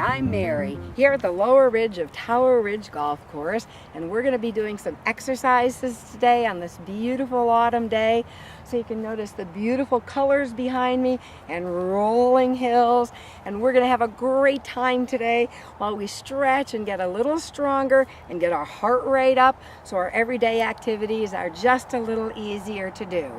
I'm Mary here at the lower ridge of Tower Ridge Golf Course, and we're going to be doing some exercises today on this beautiful autumn day. So you can notice the beautiful colors behind me and rolling hills, and we're going to have a great time today while we stretch and get a little stronger and get our heart rate up so our everyday activities are just a little easier to do.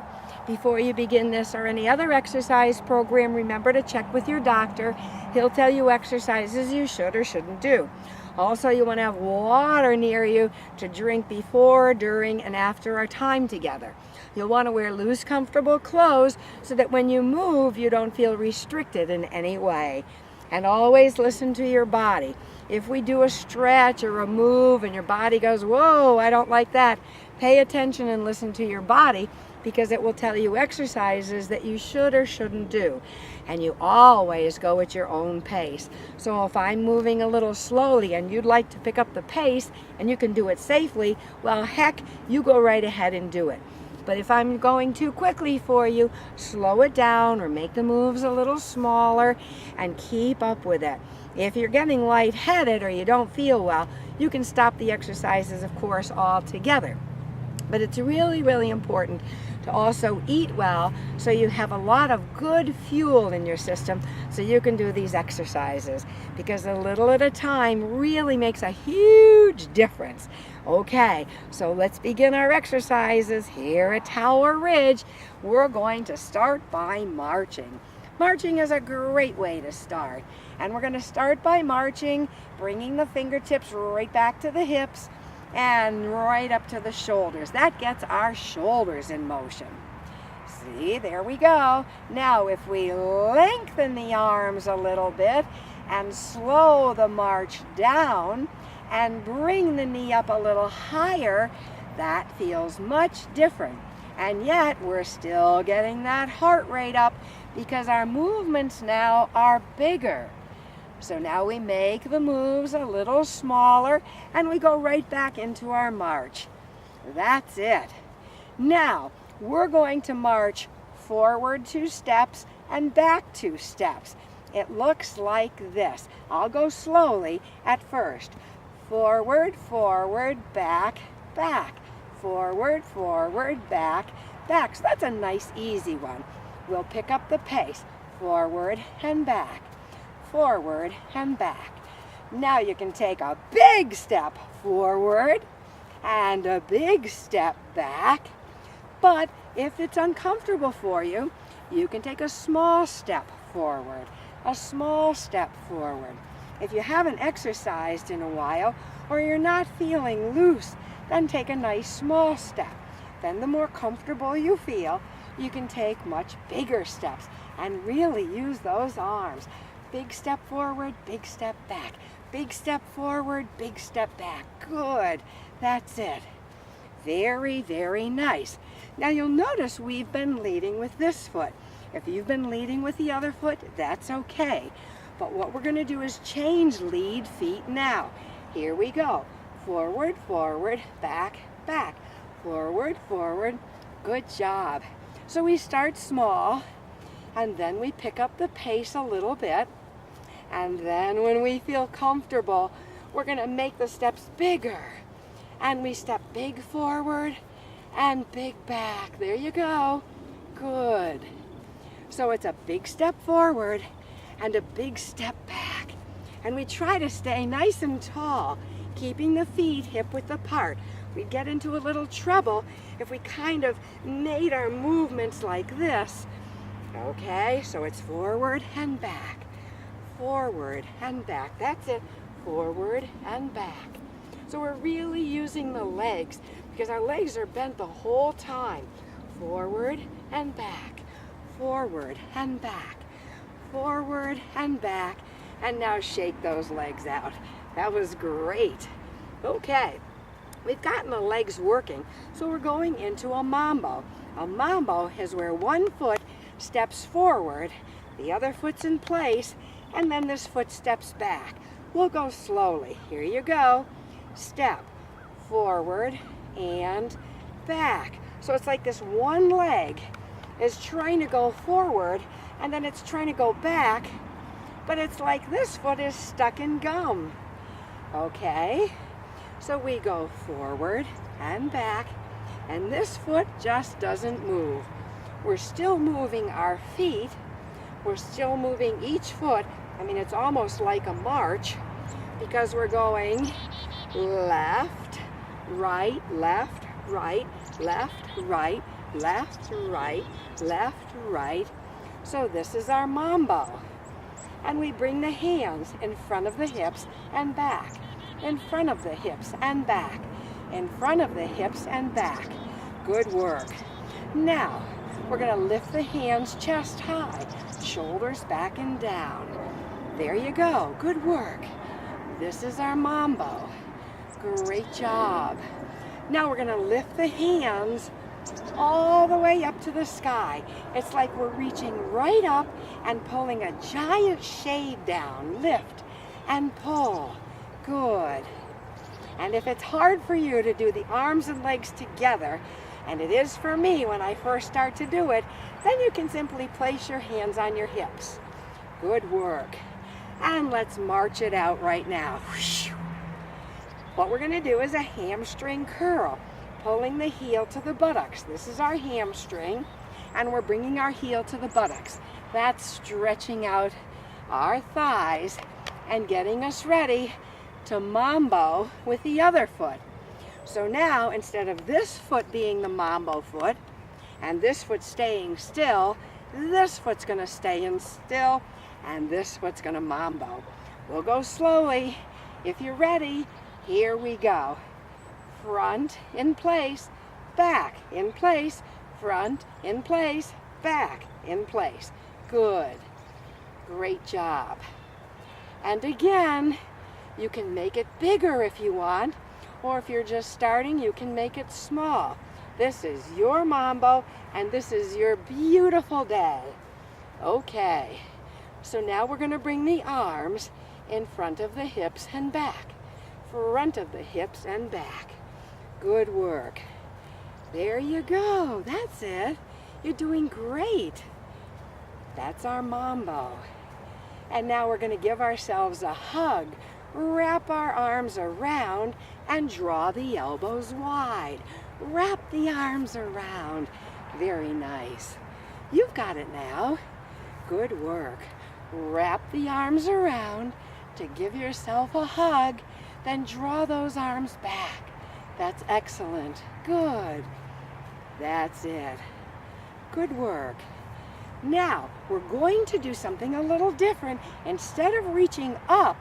Before you begin this or any other exercise program, remember to check with your doctor. He'll tell you exercises you should or shouldn't do. Also, you want to have water near you to drink before, during, and after our time together. You'll want to wear loose, comfortable clothes so that when you move, you don't feel restricted in any way. And always listen to your body. If we do a stretch or a move and your body goes, whoa, I don't like that, pay attention and listen to your body, because it will tell you exercises that you should or shouldn't do. And you always go at your own pace. So if I'm moving a little slowly and you'd like to pick up the pace and you can do it safely, well, heck, you go right ahead and do it. But if I'm going too quickly for you, slow it down or make the moves a little smaller and keep up with it. If you're getting lightheaded or you don't feel well, you can stop the exercises, of course, altogether. But it's really, really important to also eat well so you have a lot of good fuel in your system so you can do these exercises, because a little at a time really makes a huge difference. Okay, so let's begin our exercises here at Tower Ridge. We're going to start by marching. Marching is a great way to start, and we're going to start by marching, bringing the fingertips right back to the hips and right up to the shoulders. That gets our shoulders in motion. See, there we go. Now if we lengthen the arms a little bit and slow the march down and bring the knee up a little higher, that feels much different. And yet we're still getting that heart rate up because our movements now are bigger. So now we make the moves a little smaller and we go right back into our march. That's it. Now we're going to march forward 2 steps and back 2 steps. It looks like this. I'll go slowly at first. Forward, forward, back, back. Forward, forward, back, back. So that's a nice easy one. We'll pick up the pace. Forward and back. Forward and back. Now you can take a big step forward and a big step back. But if it's uncomfortable for you, you can take a small step forward, a small step forward. If you haven't exercised in a while or you're not feeling loose, then take a nice small step. Then the more comfortable you feel, you can take much bigger steps and really use those arms. Big step forward, big step back. Big step forward, big step back. Good. That's it. Very, very nice. Now you'll notice we've been leading with this foot. If you've been leading with the other foot, that's okay. But what we're going to do is change lead feet now. Here we go. Forward, forward, back, back. Forward, forward. Good job. So we start small, and then we pick up the pace a little bit. And then when we feel comfortable, we're going to make the steps bigger. And we step big forward and big back. There you go. Good. So it's a big step forward and a big step back. And we try to stay nice and tall, keeping the feet hip width apart. We'd get into a little trouble if we kind of made our movements like this. Okay, so it's forward and back. Forward and back. That's it. Forward and back. So we're really using the legs because our legs are bent the whole time. Forward and back. Forward and back. Forward and back. And now shake those legs out. That was great. Okay, we've gotten the legs working, so we're going into a mambo. A mambo is where one foot steps forward, the other foot's in place, and then this foot steps back. We'll go slowly. Here you go. Step forward and back. So it's like this one leg is trying to go forward, and then it's trying to go back but it's like this foot is stuck in gum. Okay, so we go forward and back, and this foot just doesn't move. We're still moving our feet. We're still moving each foot. I mean, it's almost like a march because we're going left, right, left, right, left, right, left, right, left, right. So this is our mambo. And we bring the hands in front of the hips and back, in front of the hips and back, in front of the hips and back. Good work. Now, we're going to lift the hands chest high, shoulders back and down. There you go. Good work. This is our mambo. Great job. Now we're going to lift the hands all the way up to the sky. It's like we're reaching right up and pulling a giant shade down. Lift and pull. Good. And if it's hard for you to do the arms and legs together, and it is for me when I first start to do it, then you can simply place your hands on your hips. Good work. And let's march it out right now. What we're going to do is a hamstring curl, pulling the heel to the buttocks. This is our hamstring, and we're bringing our heel to the buttocks. That's stretching out our thighs and getting us ready to mambo with the other foot. So now, instead of this foot being the mambo foot and this foot staying still, this foot's going to stay in still and this foot's going to mambo. We'll go slowly. If you're ready, here we go. Front in place, back in place, front in place, back in place. Good. Great job. And again, you can make it bigger if you want, or if you're just starting, you can make it small. This is your mambo, and this is your beautiful day. Okay, so now we're going to bring the arms in front of the hips and back. Front of the hips and back. Good work. There you go. That's it. You're doing great. That's our mambo. And now we're going to give ourselves a hug. Wrap our arms around and draw the elbows wide. Wrap the arms around. Very nice. You've got it now. Good work. Wrap the arms around to give yourself a hug. Then draw those arms back. That's excellent. Good. That's it. Good work. Now, we're going to do something a little different. Instead of reaching up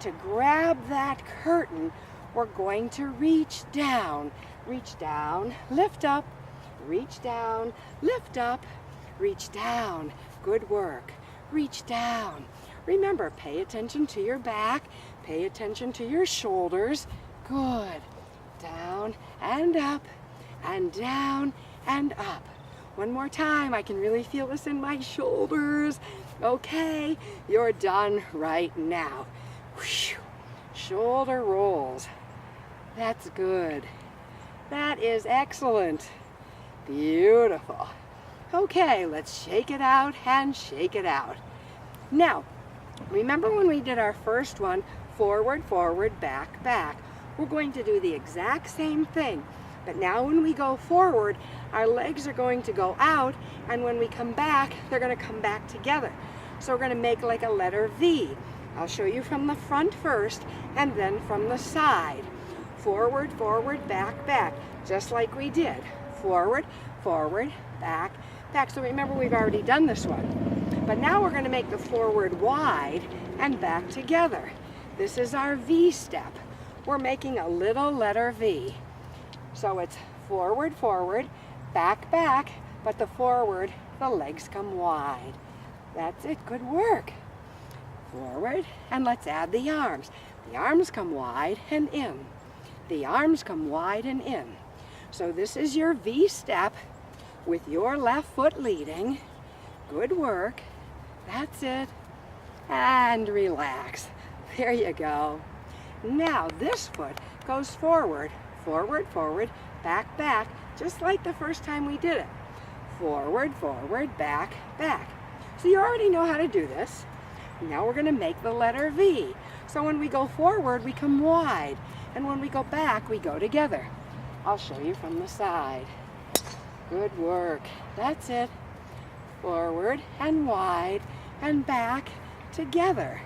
to grab that curtain, we're going to reach down. Reach down, lift up, reach down, lift up, reach down. Good work. Reach down. Remember, pay attention to your back. Pay attention to your shoulders. Good. Down and up and down and up. One more time. I can really feel this in my shoulders. Okay, you're done right now. Whew. Shoulder rolls. That's good. That is excellent. Beautiful. Okay, let's shake it out and shake it out. Now, remember when we did our first one, forward, forward, back, back. We're going to do the exact same thing. But now when we go forward, our legs are going to go out, and when we come back, they're going to come back together. So we're going to make like a letter V. I'll show you from the front first, and then from the side. Forward, forward, back, back, just like we did. Forward, forward, back, back. So remember, we've already done this one. But now we're going to make the forward wide and back together. This is our V step. We're making a little letter V. So it's forward, forward, back, back, but the forward, the legs come wide. That's it. Good work. Forward, and let's add the arms. The arms come wide and in. The arms come wide and in. So this is your V step with your left foot leading. Good work. That's it. And relax. There you go. Now this foot goes forward, forward, forward, back, back, just like the first time we did it. Forward, forward, back, back. So you already know how to do this. Now we're going to make the letter V. So when we go forward, we come wide. And when we go back, we go together. I'll show you from the side. Good work. That's it. Forward and wide and back together.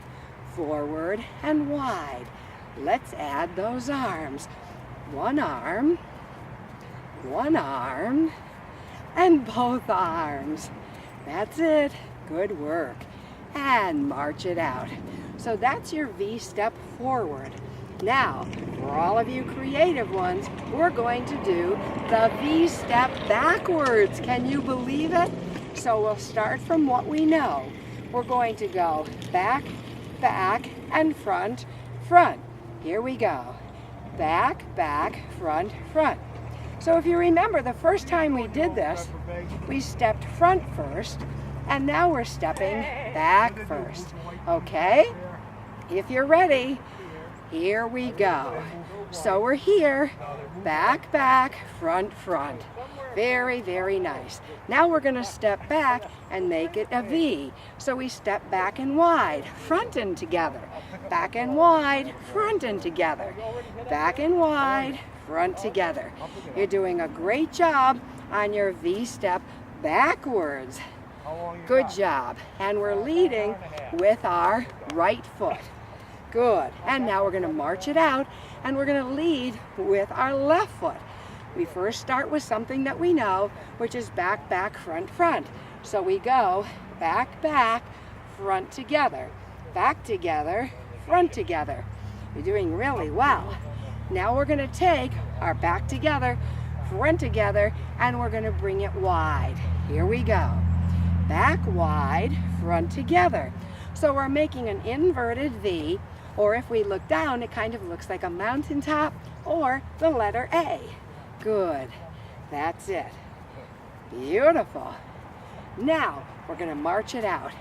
Forward and wide. Let's add those arms. One arm, and both arms. That's it. Good work. And march it out. So that's your V step forward. Now, for all of you creative ones, we're going to do the V step backwards. Can you believe it? So we'll start from what we know. We're going to go back, back, and front, front. Here we go. Back, back, front, front. So if you remember, the first time we did this, we stepped front first, and now we're stepping back first. Okay? If you're ready, here we go. So we're here, back, back, front, front. Very, very nice. Now we're going to step back and make it a V. So we step back and wide, front and together. Back and wide, front and together. Back and wide, front together. You're doing a great job on your V step backwards. Good job. And we're leading with our right foot. Good. And now we're going to march it out, and we're going to lead with our left foot. We first start with something that we know, which is back, back, front, front. So we go back, back, front together. Back together, front together. You're doing really well. Now we're going to take our back together, front together, and we're going to bring it wide. Here we go. Back wide, front together. So we're making an inverted V, or if we look down, it kind of looks like a mountaintop or the letter A. Good. That's it. Beautiful. Now we're going to march it out,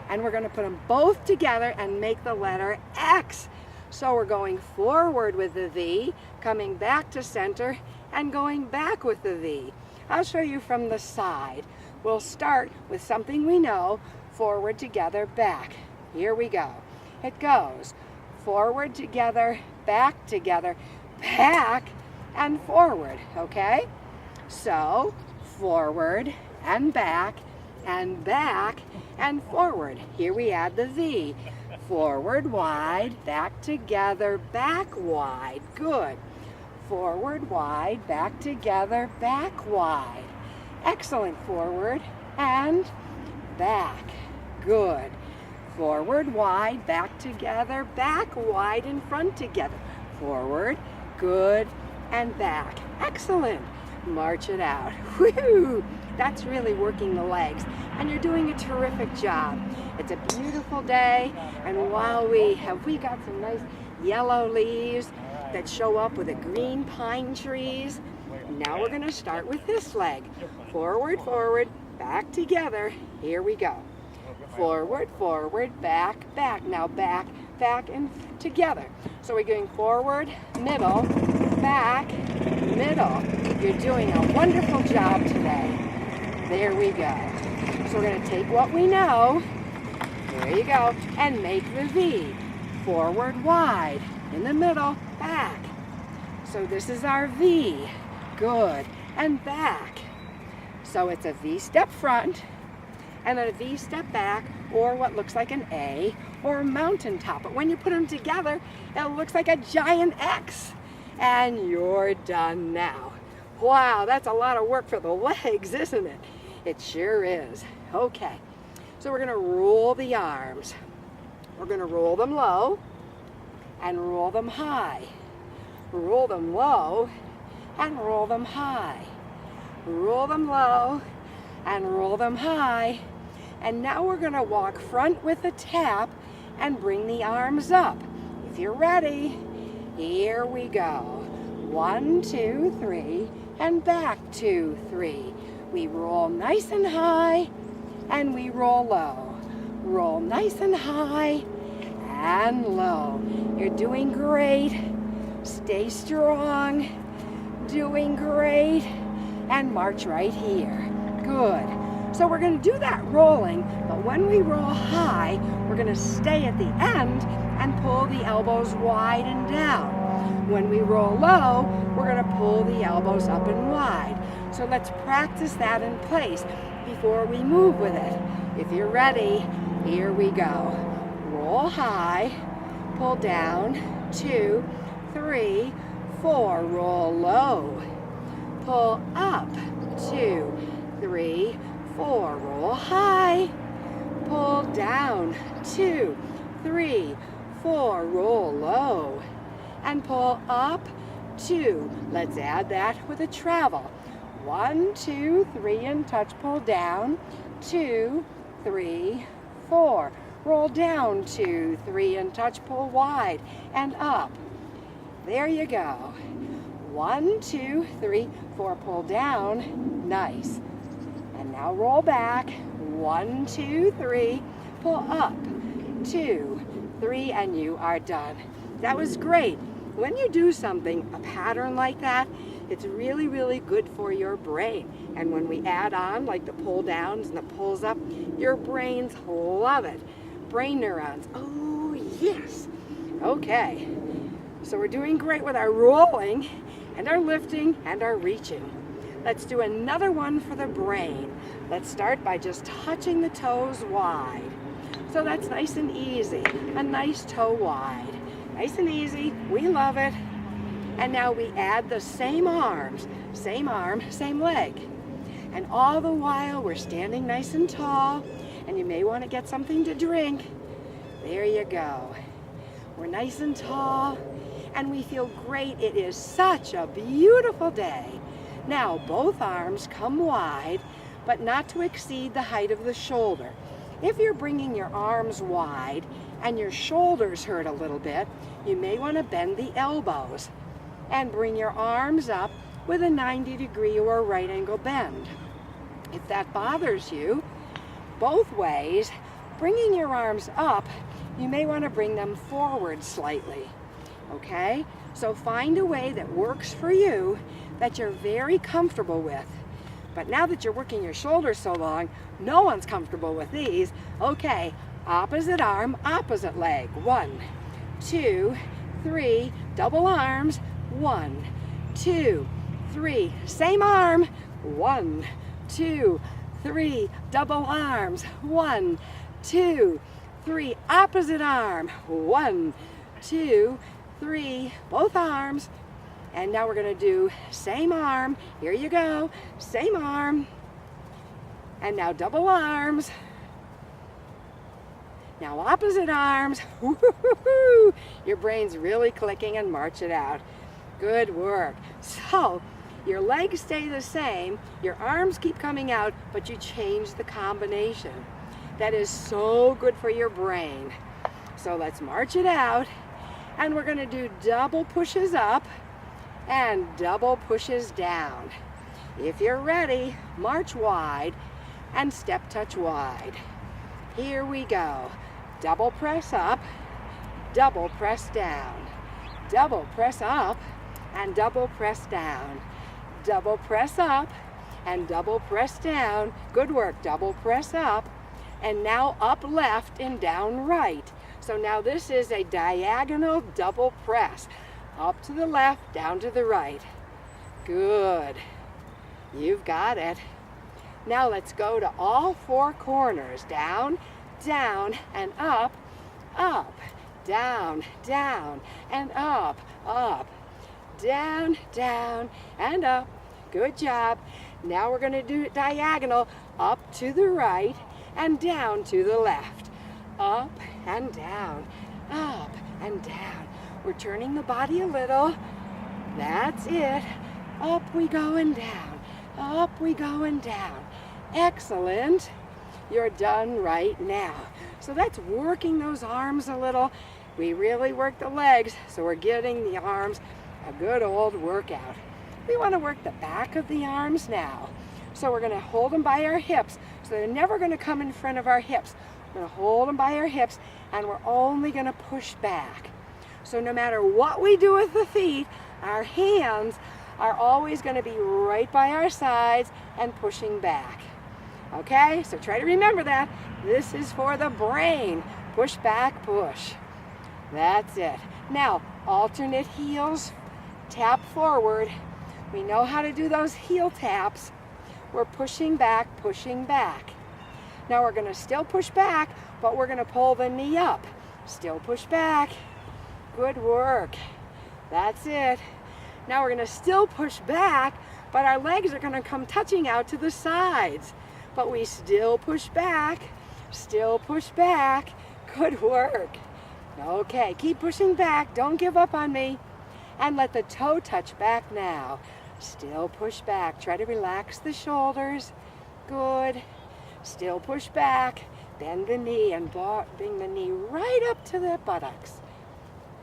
and we're going to put them both together and make the letter X. So we're going forward with the V, coming back to center, and going back with the V. I'll show you from the side. We'll start with something we know, forward, together, back. Here we go. It goes forward, together, back, and forward, okay? So, forward and back and forward. Here we add the V. Forward, wide, back together, back wide. Good. Forward, wide, back together, back wide. Excellent. Forward and back. Good. Forward, wide, back together, back wide, and front together. Forward, good, and back. Excellent. March it out. Woo! That's really working the legs, and you're doing a terrific job. It's a beautiful day, and while we got some nice yellow leaves that show up with the green pine trees. Now we're going to start with this leg. Forward, forward, back together. Here we go. Forward, forward, back, back. Now back, back, and together. So we're going forward, middle, back, middle. You're doing a wonderful job today. There we go. So we're going to take what we know, there you go, and make the V. Forward, wide, in the middle, back. So this is our V. Good. And back. So it's a V step front, and then a V step back, or what looks like an A, or a mountaintop. But when you put them together, it looks like a giant X. And you're done now. Wow, that's a lot of work for the legs, isn't it? It sure is. Okay, so we're going to roll the arms. We're going to roll them low and roll them high. Roll them low and roll them high. Roll them low and roll them high. And now we're going to walk front with a tap and bring the arms up. If you're ready, here we go. 1, 2, 3, and back 2, 3. We roll nice and high, and we roll low. Roll nice and high and low. You're doing great. Stay strong. Doing great. And march right here. Good. So we're going to do that rolling, but when we roll high, we're going to stay at the end and pull the elbows wide and down. When we roll low, we're going to pull the elbows up and wide. So let's practice that in place before we move with it. If you're ready, here we go. Roll high, pull down, 2, 3, 4, roll low, pull up, 2, 3, 4, roll high, pull down, 2, 3, 4, roll low, and pull up, 2. Let's add that with a travel. 1, 2, 3, and touch, pull down, 2, 3, 4. Roll down, 2, 3, and touch, pull wide, and up. There you go. 1, 2, 3, 4, pull down, nice. And now roll back, 1, 2, 3, pull up, 2, 3, and you are done. That was great. When you do something, a pattern like that, it's really, really good for your brain. And when we add on, like the pull downs and the pulls up, your brains love it. Brain neurons, oh yes. Okay, so we're doing great with our rolling and our lifting and our reaching. Let's do another one for the brain. Let's start by just touching the toes wide. So that's nice and easy, a nice toe wide. Nice and easy, we love it. And now we add the same arms, same arm, same leg. And all the while we're standing nice and tall, and you may want to get something to drink. There you go. We're nice and tall, and we feel great. It is such a beautiful day. Now both arms come wide, but not to exceed the height of the shoulder. If you're bringing your arms wide and your shoulders hurt a little bit, you may want to bend the elbows and bring your arms up with a 90-degree or right angle bend. If that bothers you, both ways, bringing your arms up, you may want to bring them forward slightly. Okay? So find a way that works for you that you're very comfortable with. But now that you're working your shoulders so long, no one's comfortable with these. Okay, opposite arm, opposite leg. 1, 2, 3, double arms. 1, 2, 3, same arm. 1, 2, 3, double arms. 1, 2, 3, opposite arm. 1, 2, 3, both arms. And now we're going to do same arm. Here you go. Same arm. And now double arms. Now opposite arms. Woo-hoo-hoo-hoo. Your brain's really clicking, and march it out. Good work. So your legs stay the same, your arms keep coming out, but you change the combination. That is so good for your brain. So let's march it out, and we're going to do double pushes up and double pushes down. If you're ready, march wide and step touch wide. Here we go. Double press up, double press down, double press up and double press down, double press up and double press down. Good work. Double press up, and now up left and down right. So now this is a diagonal double press. Up to the left, down to the right. Good. You've got it. Now let's go to all four corners. Down, down, and up, up, down, down, and up, up, down, down, and up. Good job. Now we're going to do it diagonal, up to the right and down to the left. Up and down, up and down. We're turning the body a little. That's it. Up we go and down. Up we go and down. Excellent. You're done right now. So that's working those arms a little. We really work the legs, so we're getting the arms a good old workout. We want to work the back of the arms now. So we're going to hold them by our hips. So they're never going to come in front of our hips. We're going to hold them by our hips, and we're only going to push back. So no matter what we do with the feet, our hands are always going to be right by our sides and pushing back. Okay, so try to remember that. This is for the brain. Push back, push. That's it. Now, alternate heels, tap forward. We know how to do those heel taps. We're pushing back, pushing back. Now we're going to still push back, but we're going to pull the knee up. Still push back. Good work. That's it. Now we're going to still push back, but our legs are going to come touching out to the sides. But we still push back. Still push back. Good work. Okay, keep pushing back. Don't give up on me. And let the toe touch back now. Still push back. Try to relax the shoulders. Good. Still push back. Bend the knee and bring the knee right up to the buttocks.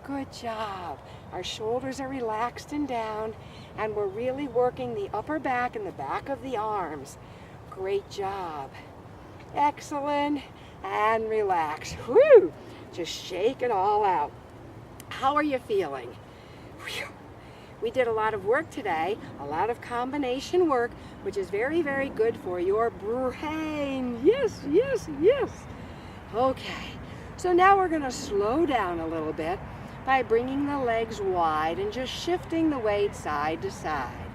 Good job. Our shoulders are relaxed and down, and we're really working the upper back and the back of the arms. Great job. Excellent. And relax. Whew. Just shake it all out. How are you feeling? Whew. We did a lot of work today, a lot of combination work, which is very, very good for your brain. Yes, yes, yes. Okay, so now we're going to slow down a little bit by bringing the legs wide and just shifting the weight side to side.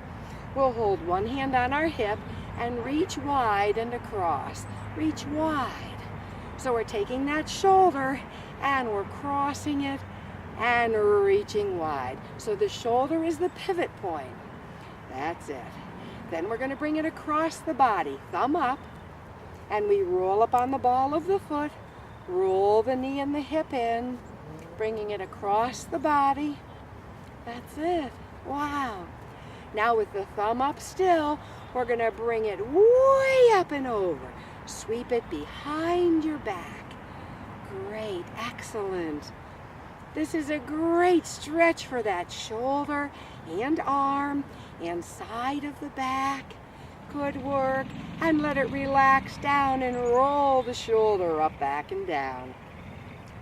We'll hold one hand on our hip and reach wide and across. Reach wide. So we're taking that shoulder and we're crossing it and reaching wide. So the shoulder is the pivot point. That's it. Then we're going to bring it across the body, thumb up, and we roll up on the ball of the foot, roll the knee and the hip in, bringing it across the body. That's it. Wow. Now with the thumb up still, we're going to bring it way up and over. Sweep it behind your back. Great. Excellent. This is a great stretch for that shoulder and arm and side of the back. Good work. And let it relax down and roll the shoulder up, back, and down.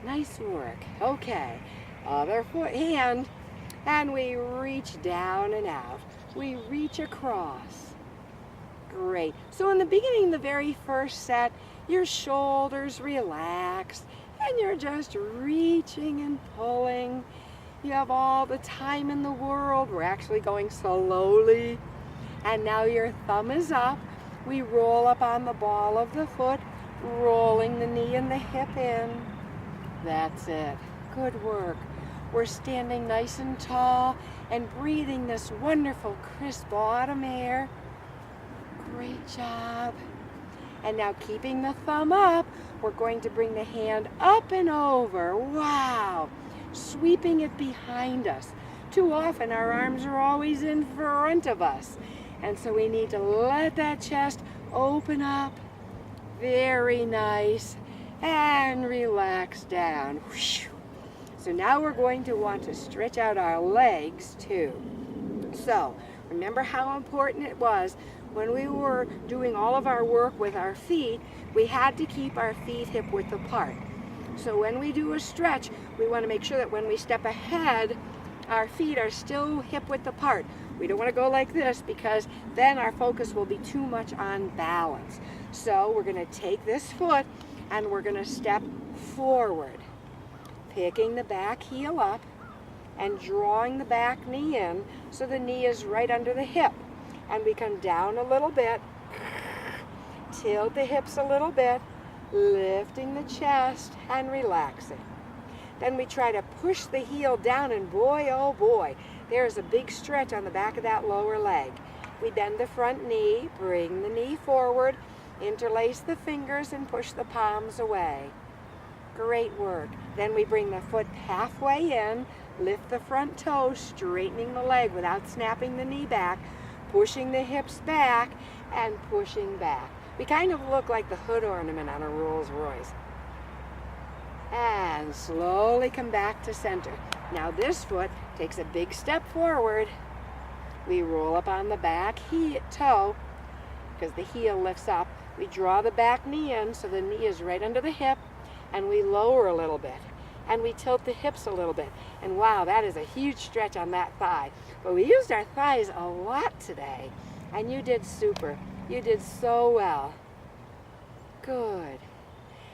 Nice work. Okay. Other foot, hand, and we reach down and out. We reach across. Great. So in the beginning, the very first set, your shoulders relaxed. And you're just reaching and pulling. You have all the time in the world. We're actually going slowly. And now your thumb is up. We roll up on the ball of the foot, rolling the knee and the hip in. That's it. Good work. We're standing nice and tall and breathing this wonderful crisp autumn air. Great job. And now keeping the thumb up, we're going to bring the hand up and over. Wow. Sweeping it behind us. Too often our arms are always in front of us. And so we need to let that chest open up. Very nice. And relax down. So now we're going to want to stretch out our legs too. So remember how important it was when we were doing all of our work with our feet, we had to keep our feet hip width apart. So when we do a stretch, we want to make sure that when we step ahead, our feet are still hip width apart. We don't want to go like this because then our focus will be too much on balance. So we're going to take this foot and we're going to step forward, picking the back heel up and drawing the back knee in so the knee is right under the hip. And we come down a little bit, tilt the hips a little bit, lifting the chest and relaxing. Then we try to push the heel down and boy, oh boy, there's a big stretch on the back of that lower leg. We bend the front knee, bring the knee forward, interlace the fingers and push the palms away. Great work. Then we bring the foot halfway in, lift the front toe, straightening the leg without snapping the knee back, pushing the hips back and pushing back. We kind of look like the hood ornament on a Rolls Royce. And slowly come back to center. Now this foot takes a big step forward. We roll up on the back toe because the heel lifts up. We draw the back knee in so the knee is right under the hip and we lower a little bit. And we tilt the hips a little bit. And wow, that is a huge stretch on that thigh. But we used our thighs a lot today. And you did super. You did so well. Good.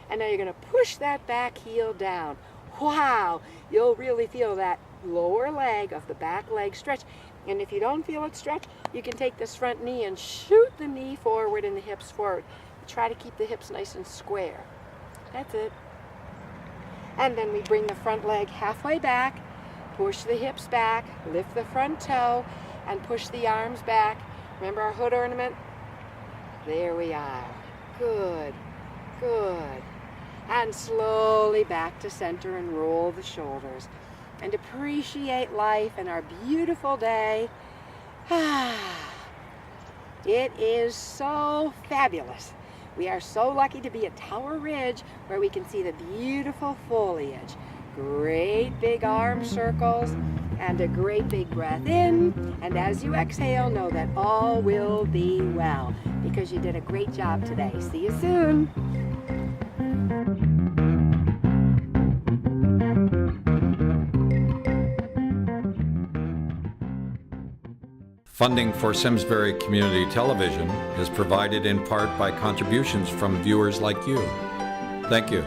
And now you're going to push that back heel down. Wow, you'll really feel that lower leg of the back leg stretch. And if you don't feel it stretch, you can take this front knee and shoot the knee forward and the hips forward. Try to keep the hips nice and square. That's it. And then we bring the front leg halfway back, push the hips back, lift the front toe, and push the arms back. Remember our hood ornament? There we are. Good, good. And slowly back to center and roll the shoulders. And appreciate life and our beautiful day. It is so fabulous. We are so lucky to be at Tower Ridge where we can see the beautiful foliage. Great big arm circles and a great big breath in. And as you exhale, know that all will be well because you did a great job today. See you soon. Funding for Simsbury Community Television is provided in part by contributions from viewers like you. Thank you.